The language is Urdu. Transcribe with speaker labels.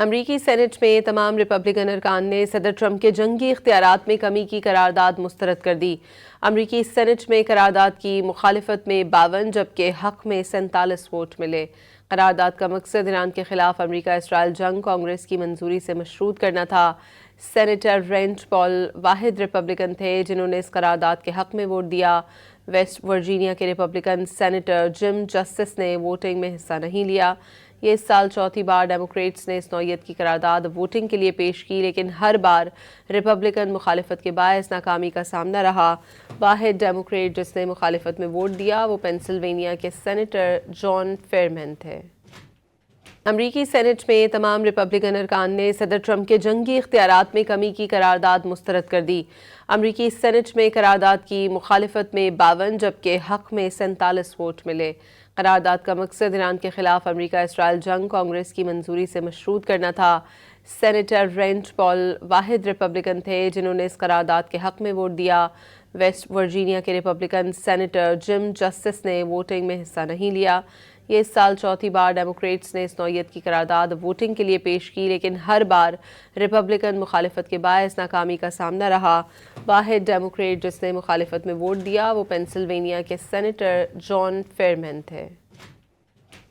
Speaker 1: امریکی سینٹ میں تمام ریپبلکن ارکان نے صدر ٹرمپ کے جنگی اختیارات میں کمی کی قرارداد مسترد کر دی۔ امریکی سینٹ میں قرارداد کی مخالفت میں 52 جبکہ حق میں 47 ووٹ ملے۔ قرارداد کا مقصد ایران کے خلاف امریکہ اسرائیل جنگ کانگریس کی منظوری سے مشروط کرنا تھا۔ سینیٹر رینڈ پال واحد ریپبلکن تھے جنہوں نے اس قرارداد کے حق میں ووٹ دیا۔ ویسٹ ورجینیا کے ریپبلکن سینیٹر جم جسٹس نے ووٹنگ میں حصہ نہیں لیا۔ یہ اس سال چوتھی بار ڈیموکریٹس نے اس نوعیت کی قرارداد ووٹنگ کے لیے پیش کی، لیکن ہر بار ریپبلکن مخالفت کے باعث ناکامی کا سامنا رہا۔ واحد ڈیموکریٹ جس نے مخالفت میں ووٹ دیا وہ پینسلوینیا کے سینیٹر جان فیئرمین تھے۔ امریکی سینٹ میں تمام ریپبلکن ارکان نے صدر ٹرمپ کے جنگی اختیارات میں کمی کی قرارداد مسترد کر دی۔ امریکی سینٹ میں قرارداد کی مخالفت میں 52 جبکہ حق میں 47 ووٹ ملے۔ قرارداد کا مقصد ایران کے خلاف امریکہ اسرائیل جنگ کانگریس کی منظوری سے مشروط کرنا تھا۔ سینیٹر رینڈ پال واحد ریپبلکن تھے جنہوں نے اس قرارداد کے حق میں ووٹ دیا۔ ویسٹ ورجینیا کے ریپبلکن سینیٹر جم جسٹس نے ووٹنگ میں حصہ نہیں لیا۔ یہ اس سال چوتھی بار ڈیموکریٹس نے اس نوعیت کی قرارداد ووٹنگ کے لیے پیش کی، لیکن ہر بار ریپبلکن مخالفت کے باعث ناکامی کا سامنا رہا۔ واحد ڈیموکریٹ جس نے مخالفت میں ووٹ دیا وہ پینسلوینیا کے سینیٹر جان فیئرمین تھے۔